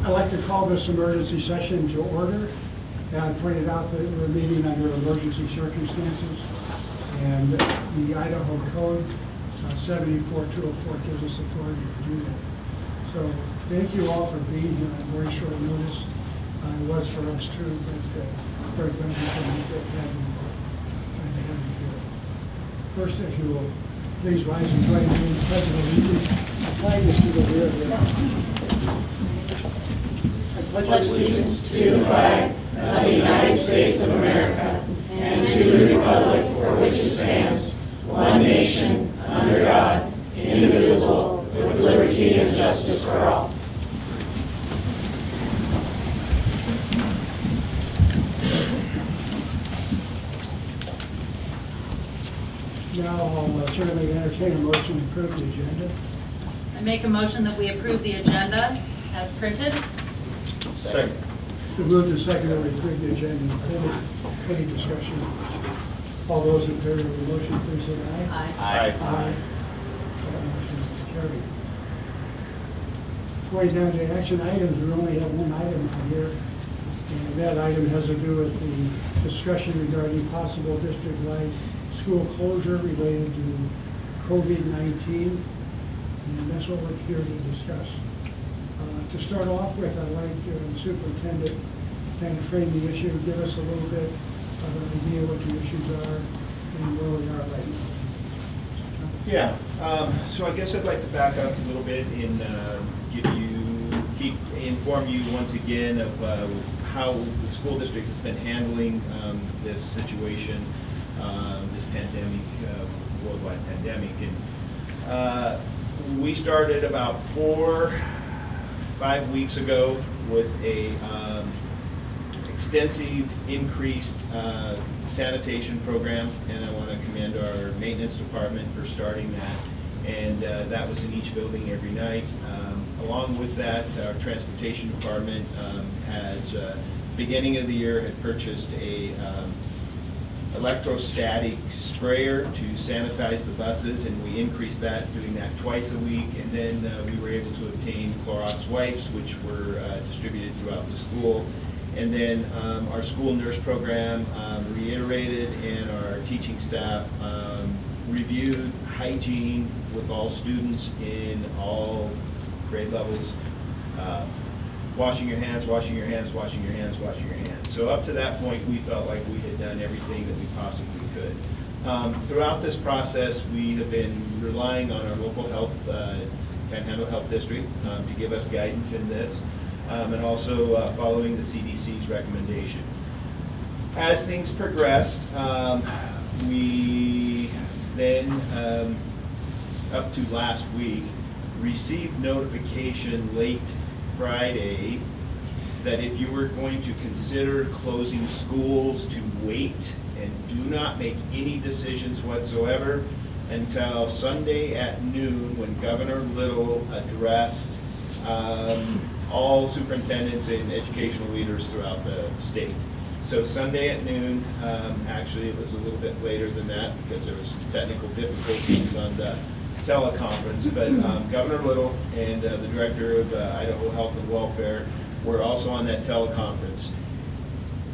I'd like to call this emergency session to order. And I pointed out that we're meeting under emergency circumstances. And the Idaho Code 74204 gives us authority to do that. So thank you all for being here on very short notice. It was for us too, but very glad we could make that happen. First, if you will, please rise and join me in the pledge of allegiance. The flag is to the rear here. I pledge allegiance to the flag of the United States of America and to the republic for which it stands, one nation, under God, indivisible, with liberty and justice for all. Now I'll certainly entertain a motion to approve the agenda. I make a motion that we approve the agenda as printed. Second. To move to second that we approve the agenda. Any discussion? All those in favor of the motion, please say aye. Aye. Aye. Aye. That motion is carried. Going down to action items, we only have one item here. And that item has to do with the discussion regarding possible district-wide school closure related to COVID-19. And that's what we're here to discuss. To start off with, I'd like the superintendent kind of frame the issue, give us a little bit of an idea what the issues are and where we are right now. Yeah, so I guess I'd like to back up a little bit and inform you once again of how the school district has been handling this situation, this pandemic, worldwide pandemic. And we started about 5 weeks ago with a extensive increased sanitation program, and I want to commend our maintenance department for starting that. And that was in each building every night. Along with that, our transportation department has, beginning of the year, had purchased a electrostatic sprayer to sanitize the buses, and we increased that, doing that twice a week. And then we were able to obtain Clorox wipes, which were distributed throughout the school. And then our school nurse program reiterated, and our teaching staff reviewed hygiene with all students in all grade levels. Washing your hands, washing your hands, washing your hands, washing your hands. So up to that point, we felt like we had done everything that we possibly could. Throughout this process, we have been relying on our local health, Panhandle Health District, to give us guidance in this, and also following the CDC's recommendation. As things progressed, we then, up to last week, received notification late Friday that if you were going to consider closing schools, to wait and do not make any decisions whatsoever until Sunday at noon, when Governor Little addressed all superintendents and educational leaders throughout the state. So Sunday at noon, actually it was a little bit later than that because there was some technical difficulties on the teleconference, but Governor Little and the Director of Idaho Health and Welfare were also on that teleconference.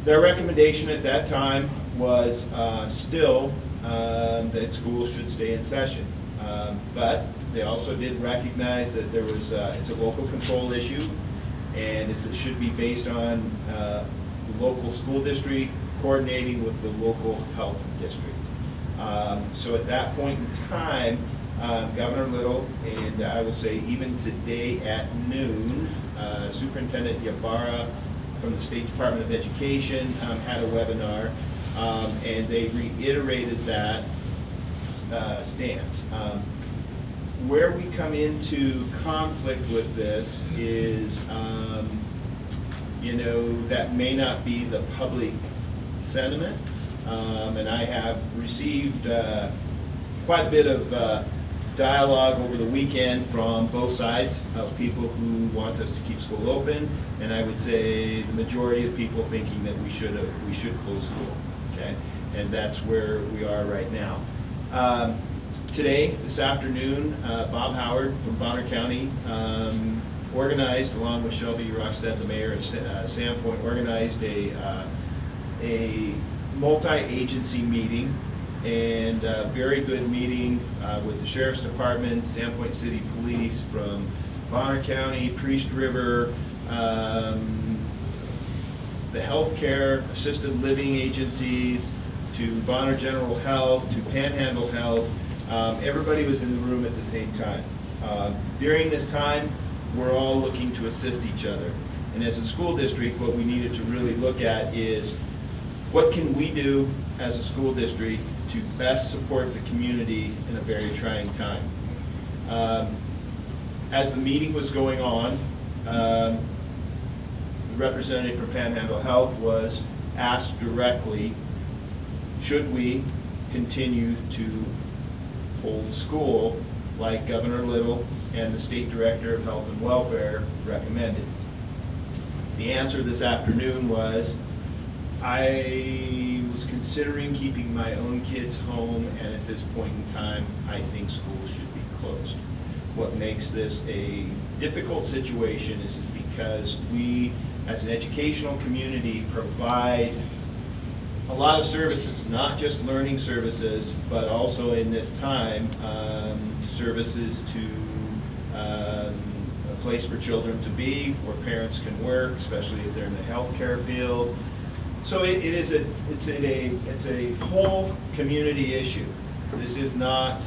Their recommendation at that time was still that schools should stay in session, but they also did recognize that there was it's a local control issue, and it should be based on the local school district coordinating with the local health district. So at that point in time, Governor Little, and I will say even today at noon, Superintendent Ybarra from the State Department of Education had a webinar, and they reiterated that stance. Where we come into conflict with this is, that may not be the public sentiment, and I have received quite a bit of dialogue over the weekend from both sides of people who want us to keep school open, and I would say the majority of people thinking that we should close school. Okay, and that's where we are right now. Today, this afternoon, Bob Howard from Bonner County organized, along with Shelby Rockstead, the mayor of Sandpoint, organized a multi-agency meeting, and a very good meeting with the Sheriff's Department, Sandpoint City Police, from Bonner County, Priest River, the healthcare, assisted living agencies, to Bonner General Health, to Panhandle Health. Everybody was in the room at the same time. During this time, we're all looking to assist each other. And as a school district, what we needed to really look at is what can we do as a school district to best support the community in a very trying time. As the meeting was going on, the representative from Panhandle Health was asked directly, should we continue to hold school like Governor Little and the State Director of Health and Welfare recommended? The answer this afternoon was, I was considering keeping my own kids home, and at this point in time, I think schools should be closed. What makes this a difficult situation is because we, as an educational community, provide a lot of services, not just learning services, but also in this time, services to a place for children to be, where parents can work, especially if they're in the healthcare field. So it's a whole community issue. This is not,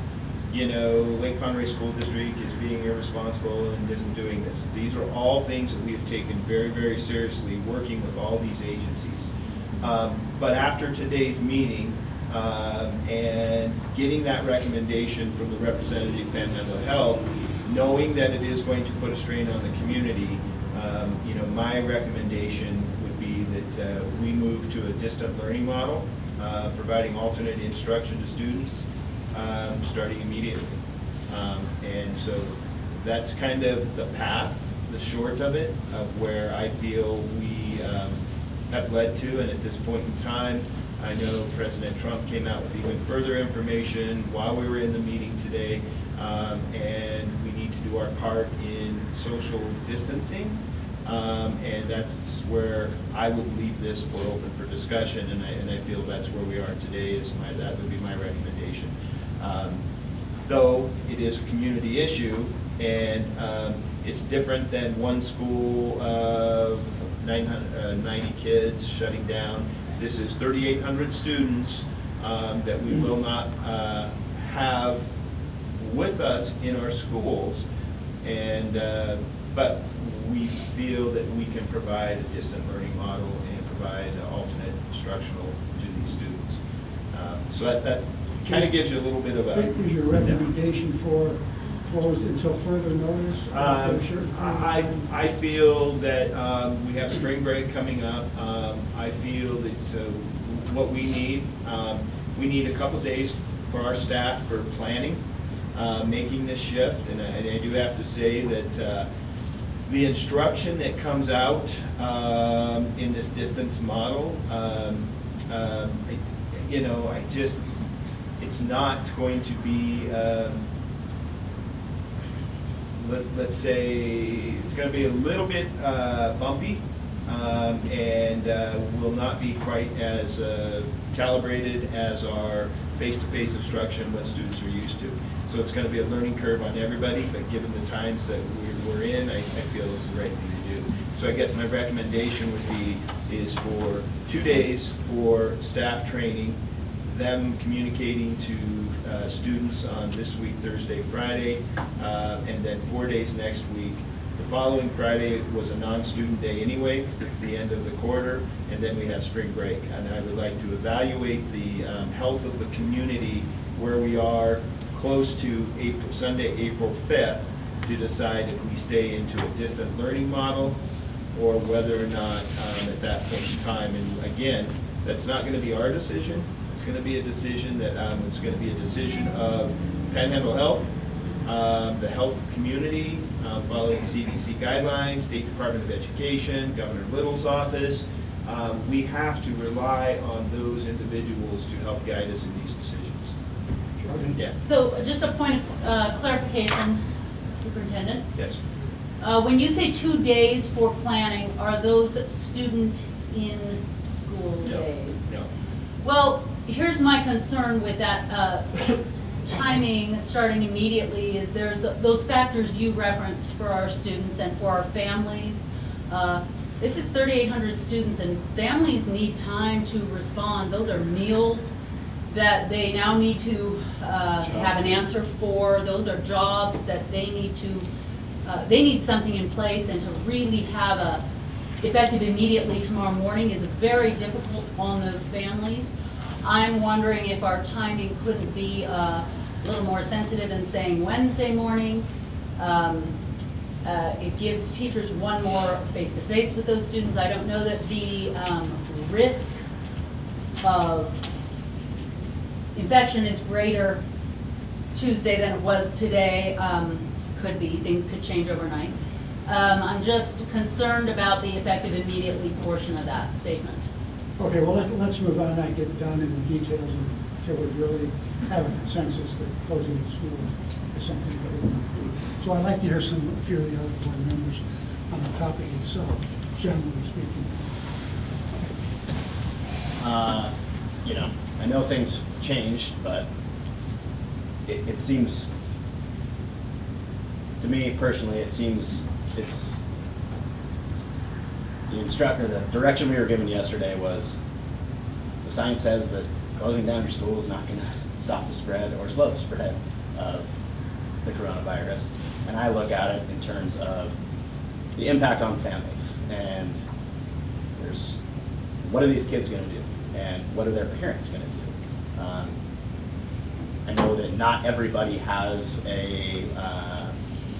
Lake Conroe School District is being irresponsible and isn't doing this. These are all things that we have taken very, very seriously, working with all these agencies. But after today's meeting, and getting that recommendation from the representative of Panhandle Health, knowing that it is going to put a strain on the community, my recommendation would be that we move to a distant learning model, providing alternate instruction to students, starting immediately. And so that's kind of the path, the short of it, of where I feel we have led to. And at this point in time, I know President Trump came out with even further information while we were in the meeting today, and we need to do our part in social distancing, and that's where I would leave this for open for discussion, and I feel that's where we are today. That would be my recommendation. Though it is a community issue, and it's different than one school of 90 kids shutting down. This is 3,800 students that we will not have with us in our schools, and but we feel that we can provide a distant learning model and provide alternate instructional to these students. So that kind of gives you a little bit of a... Is your recommendation for closed until further notice? I feel that we have spring break coming up. I feel that what we need a couple days for our staff for planning, making this shift. And I do have to say that the instruction that comes out in this distance model, it's not going to be, let's say, it's going to be a little bit bumpy, and will not be quite as calibrated as our face-to-face instruction what students are used to. So it's going to be a learning curve on everybody, but given the times that we're in, I feel it's the right thing to do. So I guess my recommendation would be is for 2 days for staff training, them communicating to students on this week, Thursday, Friday, and then 4 days next week. The following Friday was a non-student day anyway, because it's the end of the quarter, and then we have spring break. And I would like to evaluate the health of the community where we are close to Sunday, April 5th, to decide if we stay into a distant learning model or whether or not at that point in time. And again, that's not going to be our decision. It's going to be a decision that it's going to be a decision of Panhandle Health, the health community, following CDC guidelines, State Department of Education, Governor Little's office. We have to rely on those individuals to help guide us in these decisions. Okay. Yeah. So just a point of clarification, Superintendent. Yes. When you say 2 days for planning, are those student in school days? No. Well, here's my concern with that timing, starting immediately, is there's those factors you referenced for our students and for our families. This is 3,800 students, and families need time to respond. Those are meals that they now need to have an answer for. Those are jobs that they need something in place, and to really have a effective immediately tomorrow morning is very difficult on those families. I'm wondering if our timing couldn't be a little more sensitive in saying Wednesday morning. It gives teachers one more face-to-face with those students. I don't know that the risk of infection is greater Tuesday than it was today. Could be, things could change overnight. I'm just concerned about the effective immediately portion of that statement. Okay, well, let's move on and get down into the details until we really have a consensus that closing the schools is something that we want to do. So I'd like to hear a few of the other board members on the topic itself, generally speaking. You know, I know things changed, but it seems, to me personally, it's the instructor, the direction we were given yesterday was, the science says that closing down your school is not going to stop the spread or slow the spread of the coronavirus. And I look at it in terms of the impact on families. And what are these kids going to do? And what are their parents going to do? I know that not everybody has a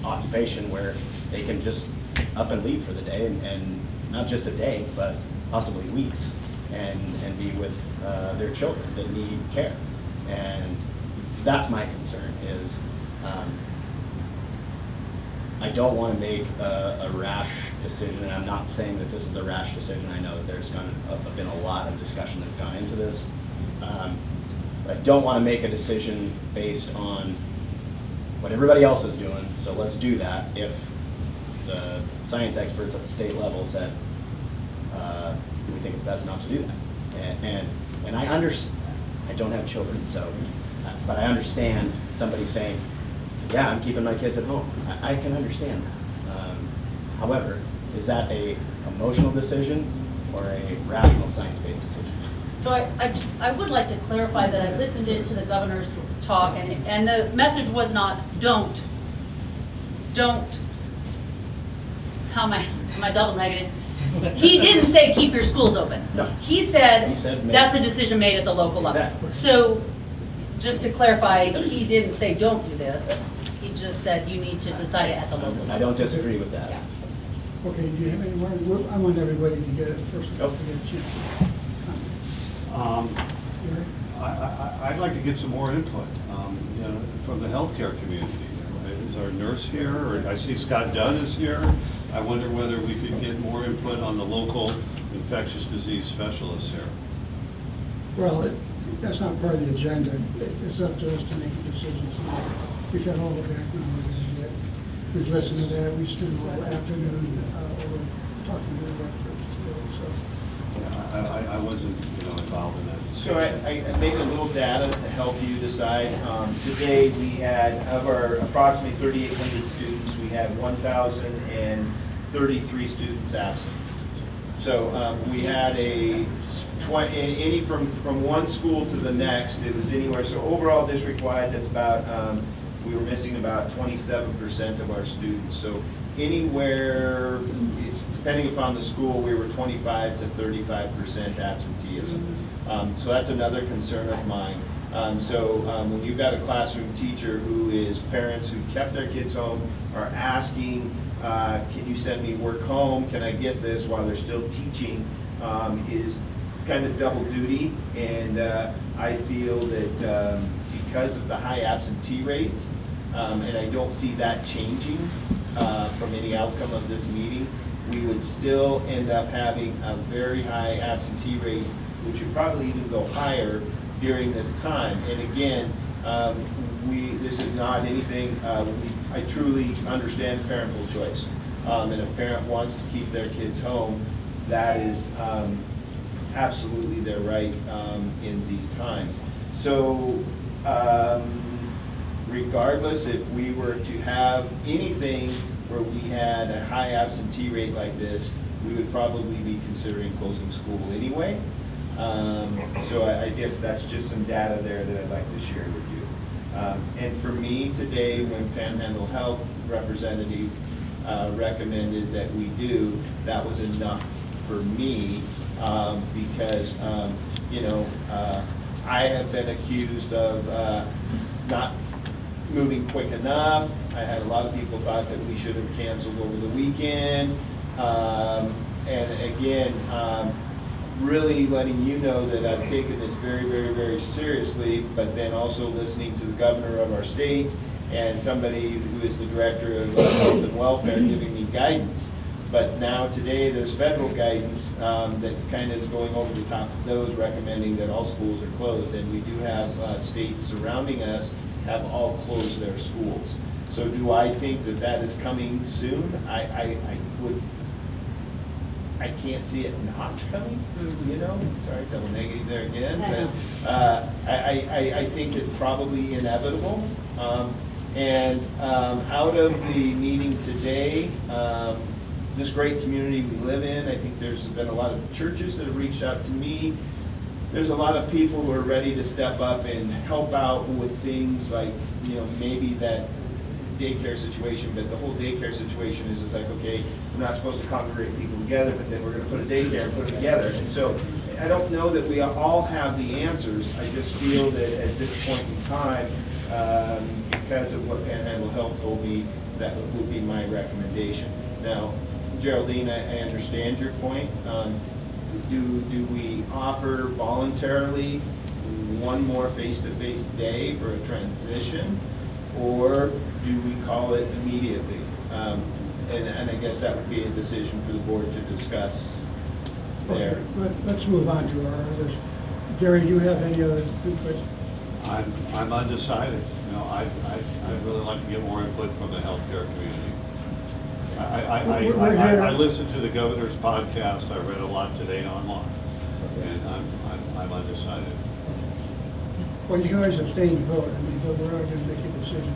occupation where they can just up and leave for the day, and not just a day, but possibly weeks, and be with their children that need care. And that's my concern is, I don't want to make a rash decision, and I'm not saying that this is a rash decision. I know that there's been a lot of discussion that's gone into this. But I don't want to make a decision based on what everybody else is doing, so let's do that if the science experts at the state level said, we think it's best not to do that. And I understand, I don't have children, so, but I understand somebody saying, yeah, I'm keeping my kids at home. I can understand that. However, is that a emotional decision or a rational science-based decision? So I would like to clarify that I listened into the governor's talk, and the message was not, don't, how am I double negative? He didn't say keep your schools open. No. He said Make- that's a decision made at the local level. Exactly. So just to clarify, he didn't say don't do this. He just said you need to decide it at the local level. I don't disagree with that. Yeah. Okay, do you have any more? I want everybody to get it first. Nope. To get a chance. Gary? I'd like to get some more input, you know, from the healthcare community. Is our nurse here, or I see Scott Dunn is here. I wonder whether we could get more input on the local infectious disease specialists here. Well, that's not part of the agenda. It's up to us to make a decision tonight. We've had all the background we're going to get. We've listened to that. We spent all afternoon over talking to the experts today. So I wasn't, you know, involved in that So discussion. I made a little data to help you decide. Today, we had, of our approximately 3,800 students, we had 1,033 students absent. So we had any from one school to the next, it was anywhere. So overall district-wide, that's about, we were missing about 27% of our students. So anywhere, depending upon the school, we were 25 to 35% absenteeism. So that's another concern of mine. When you've got a classroom teacher who is parents who kept their kids home are asking, can you send me work home? Can I get this while they're still teaching? Is kind of double duty. And I feel that because of the high absentee rate, and I don't see that changing from any outcome of this meeting, we would still end up having a very high absentee rate, which would probably even go higher during this time. And again, this is not anything, I truly understand parental choice. and a parent wants to keep their kids home, that is absolutely their right in these times. So regardless, if we were to have anything where we had a high absentee rate like this, we would probably be considering closing school anyway. So I guess that's just some data there that I'd like to share with you. And for me today, when Panhandle Health representative recommended that we do, that was enough for me because, you know, I have been accused of not moving quick enough. I had a lot of people thought that we should have canceled over the weekend. And again, really letting you know that I've taken this very, very, very seriously, but then also listening to the governor of our state and somebody who is the director of health and welfare giving me guidance. But now today there's federal guidance that kind of is going over the top of those, recommending that all schools are closed. And we do have states surrounding us have all closed their schools. So do I think that that is coming soon? I can't see it not coming, you know, sorry, double negative there again, but I think it's probably inevitable. And out of the meeting today, this great community we live in, I think there's been a lot of churches that have reached out to me. There's a lot of people who are ready to step up and help out with things like, you know, maybe that daycare situation, but the whole daycare situation is just like, okay, we're not supposed to congregate people together, but then we're going to put a daycare and put them together. And so I don't know that we all have the answers. I just feel that at this point in time, because of what Panhandle Health told me, that would be my recommendation. Now, Geraldine, I understand your point. Do we offer voluntarily one more face-to-face day for a transition, or do we call it immediately? And I guess that would be a decision for the board to discuss there. Okay, let's move on to our others. Gary, do you have any other input? I'm undecided. You know, I'd really like to get more input from the healthcare community. I listened to the governor's podcast. I read a lot today online, and I'm undecided. Well, you can always abstain and vote, I mean, but we're not going to make a decision.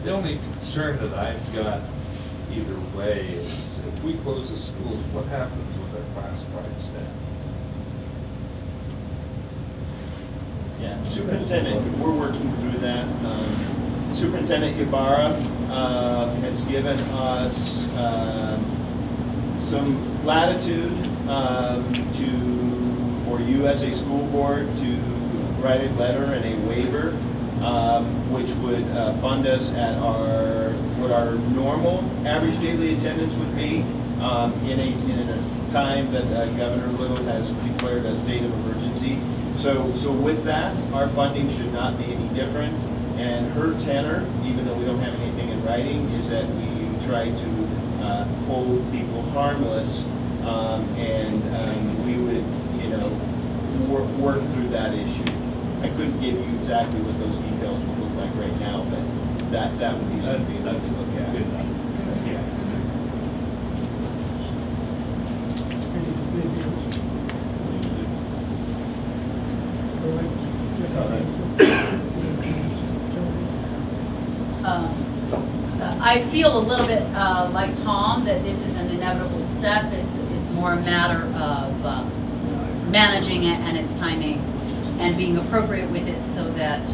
The only concern that I've got either way is if we close the schools, what happens with our classified staff? Yeah, Superintendent, we're working through that. Superintendent Ibarra has given us some latitude for you as a school board to write a letter and a waiver, which would fund us at what our normal average daily attendance would be in a time that Governor Little has declared a state of emergency. So with that, our funding should not be any different. And her tenor, even though we don't have anything in writing, is that we try to hold people harmless, and we would, you know, work through that issue. I couldn't give you exactly what those details would look like right now, but that would be something that to look at. Yeah. I feel a little bit like Tom, that this is an inevitable step. It's more a matter of managing it and its timing and being appropriate with it so that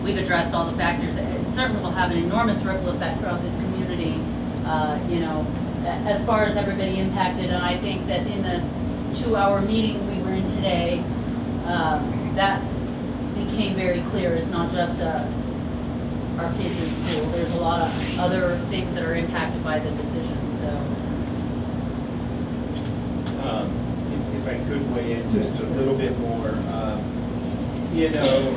we've addressed all the factors. It certainly will have an enormous ripple effect throughout this community, you know, as far as everybody impacted. And I think that in the 2-hour meeting we were in today, that became very clear. It's not just our kids in school. There's a lot of other things that are impacted by the decision. So, if I could weigh in just a little bit more, you know,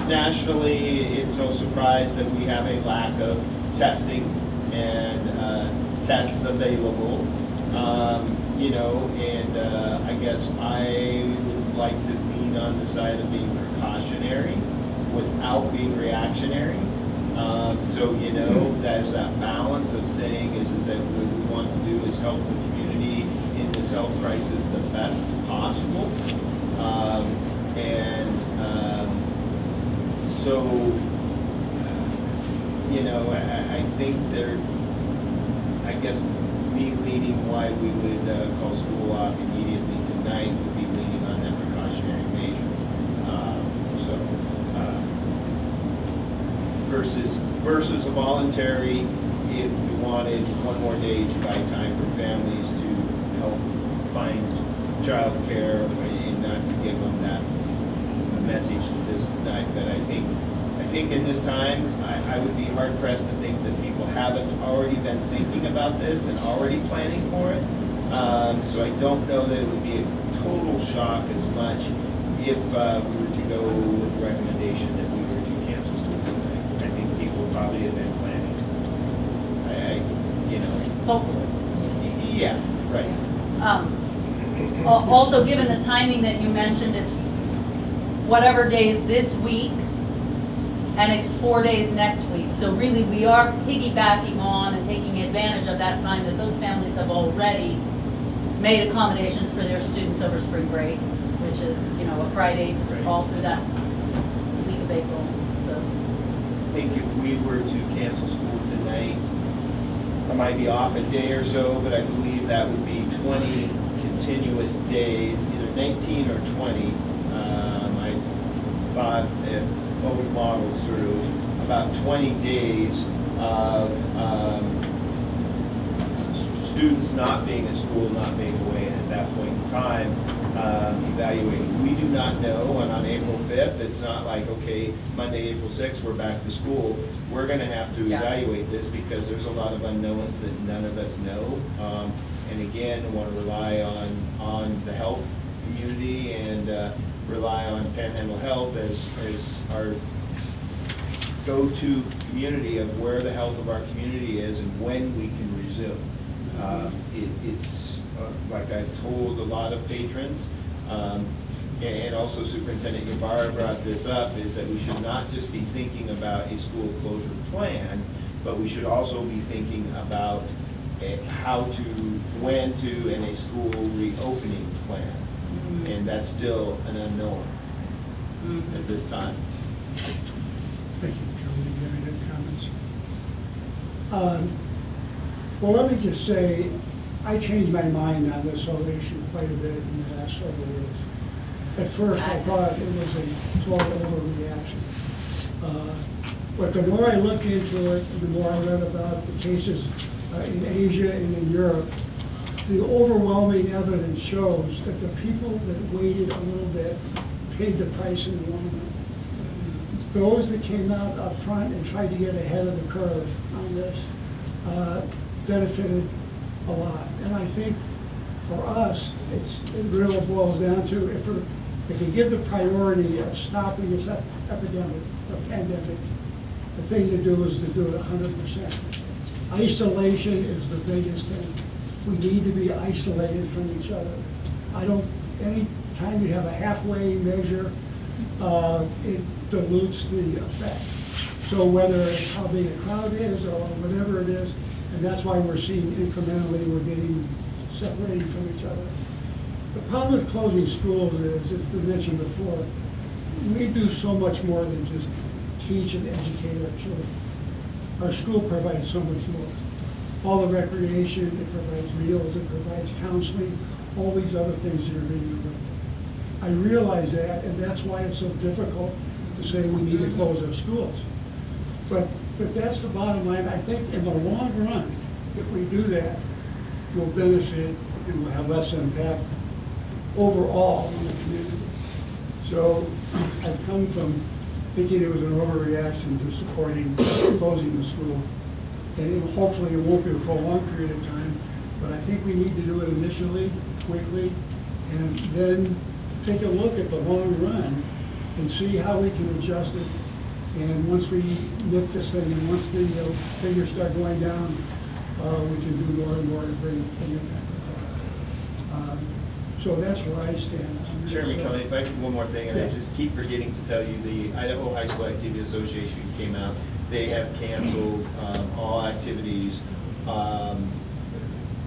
nationally, it's no surprise that we have a lack of testing and tests available. You know, and I guess I would like to lean on the side of being without being reactionary. So, you know, there's that balance of saying is that what we want to do is help the community in this health crisis the best possible. So, you know, I think I guess me leaning why we would call school off immediately tonight would be leaning on that precautionary measure. Versus a voluntary, if we wanted one more day to buy time for families to help find childcare and not to give them that message to this night. But I think in this time, I would be hard pressed to think that people haven't already been thinking about this and already planning for it. So I don't know that it would be a total shock as much if we were to go with the recommendation that we were to cancel school tonight. I think people probably have been planning. You know. Hopefully. Yeah, right. Also, given the timing that you mentioned, it's whatever days this week, and it's 4 days next week. So really, we are piggybacking on and taking advantage of that time that those families have already made accommodations for their students over spring break, which is, you know, a Friday all through that week of April. So I think if we were to cancel school tonight, I might be off a day or so, but I believe that would be 20 continuous days, either 19 or 20. I thought that old models sort of about 20 days of students not being at school, not being away, and at that point in time, evaluating. We do not know, and on April 5th, it's not like, okay, Monday, April 6th, we're back to school. We're going to have to evaluate this because there's a lot of unknowns that none of us know. And again, I want to rely on the health community and rely on Panhandle Health as our go-to community of where the health of our community is and when we can resume. It's like I've told a lot of patrons, and also Superintendent Ybarra brought this up, is that we should not just be thinking about a school closure plan, but we should also be thinking about how to, when to, and a school reopening plan. And that's still an unknown at this time. Thank you, Joe. Do you have any comments? Well, let me just say, I changed my mind on this whole issue quite a bit in the last several years. At first, I thought it was a total overreaction. But the more I looked into it, the more I read about the cases in Asia and in Europe, the overwhelming evidence shows that the people that waited a little bit paid the price in the long run. Those that came out up front and tried to get ahead of the curve on this benefited a lot. And I think for us, it really boils down to if we give the priority of stopping this epidemic, the pandemic, the thing to do is to do it 100%. Isolation is the biggest thing. We need to be isolated from each other. Any time you have a halfway measure, it dilutes the effect. So whether it's how big a crowd is or whatever it is, and that's why we're seeing incrementally we're getting separated from each other. The problem with closing schools is, as we mentioned before, we do so much more than just teach and educate our children. Our school provides so much more. All the recreation, it provides meals, it provides counseling, all these other things that are being provided. I realize that, and that's why it's so difficult to say we need to close our schools. But that's the bottom line. I think in the long run, if we do that, we'll benefit and we'll have less impact overall in the community. So I've come from thinking it was an overreaction to supporting closing the school. And hopefully it won't be a prolonged period of time, but I think we need to do it initially, quickly, and then take a look at the long run and see how we can adjust it. And once we nip this thing, and once the figures start going down, we can do more and more to bring it back. So that's where I stand on Chairman So- Kelly, if I could, one more thing, and I Yeah. just keep forgetting to tell you, the Idaho High School Activity Association came out. They have canceled all activities.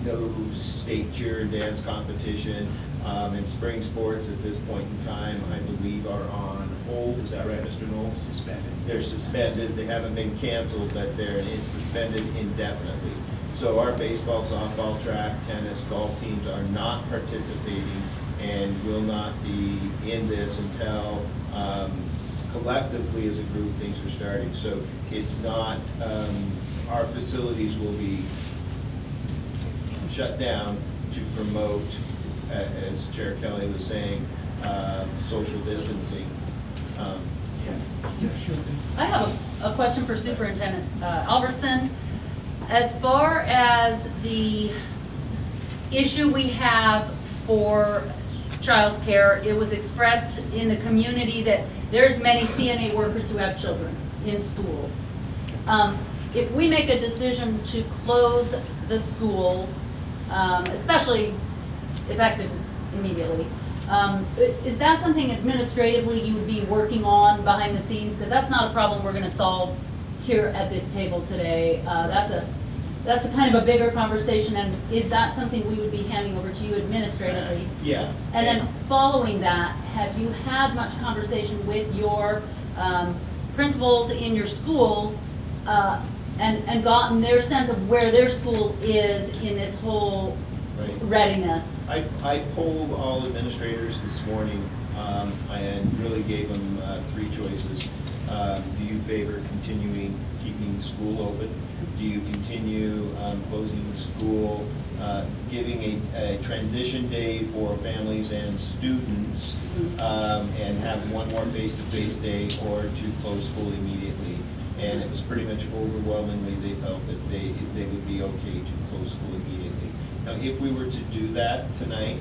No state cheer and dance competition, and spring sports at this point in time, I believe, are on hold. Is that right, Mr. Knoll? Suspended. They're suspended. They haven't been canceled, but it's suspended indefinitely. So our baseball, softball, track, tennis, golf teams are not participating and will not be in this until collectively as a group things are starting. So it's not, our facilities will be shut down to promote, as Chair Kelly was saying, social distancing. Yeah, sure. I have a question for Superintendent Albertson. As far as the issue we have for childcare, it was expressed in the community that there's many CNA workers who have children in school. If we make a decision to close the schools, especially effective immediately, is that something administratively you would be working on behind the scenes? Because that's not a problem we're going to solve here at this table today. That's a kind of a bigger conversation, and is that something we would be handing over to you administratively? Yeah. And then following that, have you had much conversation with your principals in your schools and gotten their sense of where their school is in this whole Right. readiness? I polled all administrators this morning and really gave them three choices. Do you favor continuing keeping school open? Do you continue closing the school, giving a transition day for families and students, and have one more face-to-face day, or to close school immediately? And it was pretty much overwhelmingly they felt that they would be okay to close school immediately. Now, if we were to do that tonight,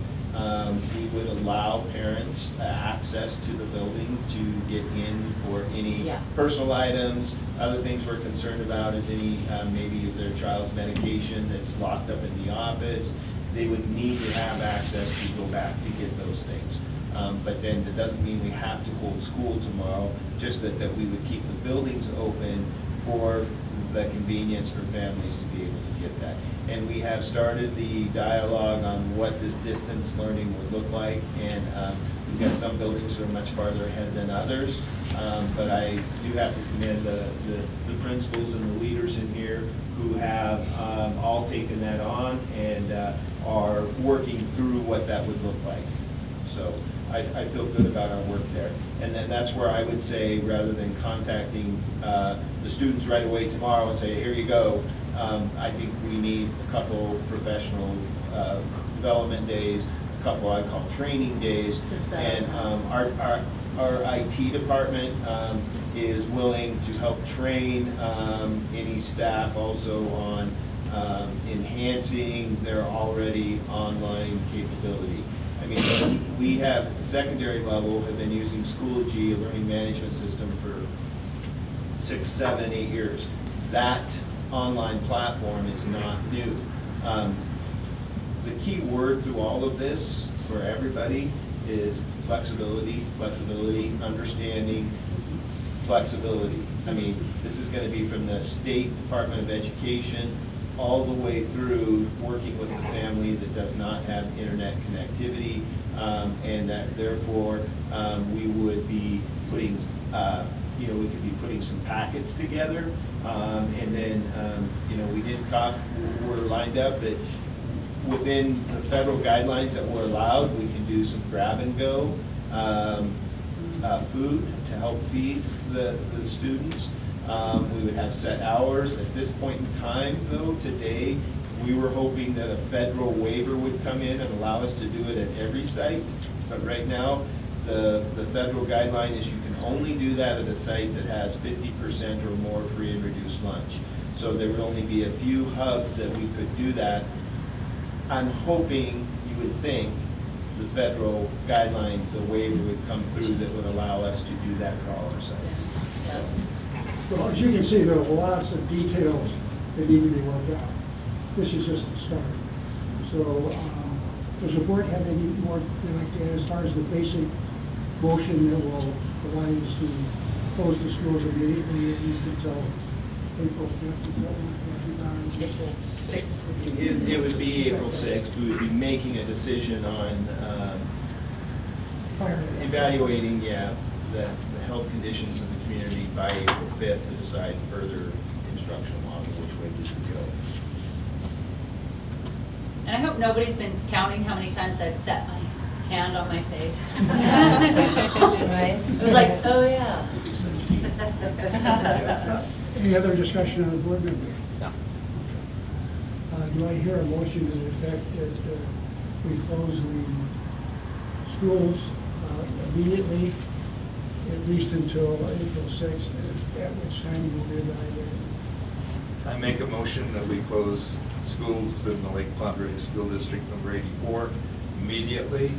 we would allow parents access to the building to get in for any Yeah. personal items. Other things we're concerned about is any, maybe if their child's medication that's locked up in the office, they would need to have access to go back to get those things. But then that doesn't mean we have to hold school tomorrow, just that we would keep the buildings open for the convenience for families to be able to get that. And we have started the dialogue on what this distance learning would look like, and we've got some buildings that are much farther ahead than others. But I do have to commend the principals and the leaders in here who have all taken that on and are working through what that would look like. So I feel good about our work there. And then that's where I would say, rather than contacting the students right away tomorrow and say, here you go, I think we need a couple professional development days, a couple I call training days. And our IT department is willing to help train any staff also on enhancing their already online capability. I mean, we have, at the secondary level, have been using Schoology, a learning management system, for 6, 7, 8 years. That online platform is not new. The key word through all of this for everybody is flexibility, flexibility, understanding, flexibility. I mean, this is going to be from the State Department of Education all the way through working with a family that does not have internet connectivity, and that therefore we would be putting, we could be putting some packets together, and then, we did talk, we're lined up that within the federal guidelines that we're allowed, we can do some grab and go food to help feed the students. We would have set hours. At this point in time, though, today, we were hoping that a federal waiver would come in and allow us to do it at every site. But right now, the federal guideline is you can only do that at a site that has 50% or more free and reduced lunch. So there would only be a few hubs that we could do that. I'm hoping, you would think, the federal guidelines, the waiver would come through that would allow us to do that at all our sites. Yeah. Well, as you can see, there are lots of details that need to be worked out. This is just the start. So Does the board have any more they'd like to add as far as the basic motion that will allow us to close the schools immediately, at least until April 5th? Is that what we're April 6th. It would be April 6th. We would be making a decision on Fire. evaluating, the health conditions of the community by April 5th to decide further instructional on which way we should go. And I hope nobody's been counting how many times I've set my hand on my face. Right. It was like, oh, yeah. Any other discussion on the board member? No. Do I hear a motion to the effect that we close the schools immediately, at least until April 6th, at which time we'll be evaluated? I make a motion that we close schools in the Lake Padre School District number 84 immediately,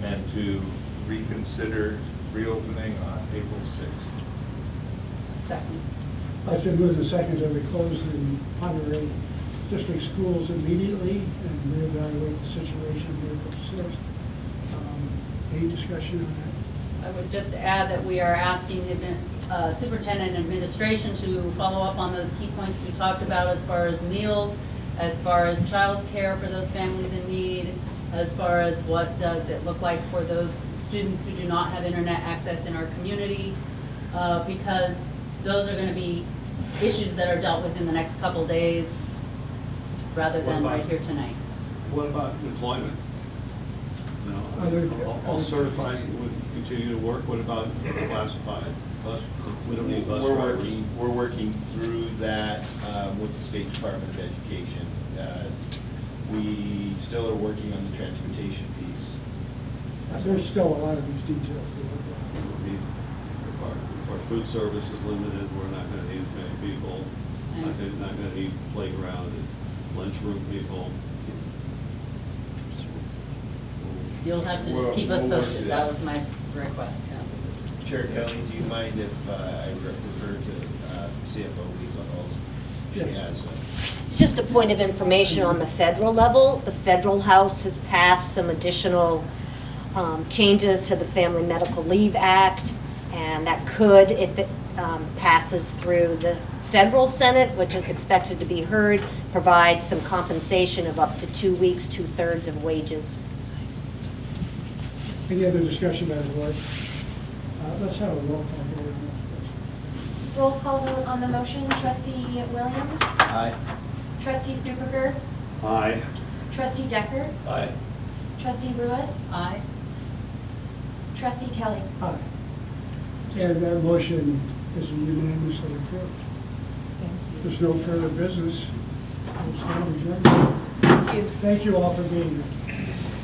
and to reconsider reopening on April 6th. Second. It's been moved and seconded that we close the Ponderay District schools immediately and reevaluate the situation on April 6th. Any discussion on that? I would just add that we are asking the superintendent and administration to follow up on those key points we talked about as far as meals, as far as childcare for those families in need, as far as what does it look like for those students who do not have internet access in our community, because those are going to be issues that are dealt with in the next couple days rather than right here tonight. What about employment? Other- All certified would continue to work, what about classified? We don't need bus drivers. We're working through that with the State Department of Education. We still are working on the transportation piece. There's still a lot of these details to work out. If our food service is limited, we're not gonna need as many people, not gonna need playground and lunchroom people. You'll have to just keep us We'll work posted. through That that. was my request, yeah. Chair Kelly, do you mind if I refer to CFO Lisa Halls? She Yes. has It's just a point of information on the federal level. The federal House has passed some additional changes to the Family Medical Leave Act, and that could, if it passes through the federal Senate, which is expected to be heard, provide some compensation of up to 2 weeks, 2/3 of wages. Any other discussion by the board? Let's have a roll call vote. Roll call vote on the motion. Trustee Williams? Aye. Trustee Superger? Aye. Trustee Decker? Aye. Trustee Lewis? Aye. Trustee Kelly? Aye. And that motion is unanimously approved. There's no further business. We'll stand adjourned. Thank you. Thank you all for being here.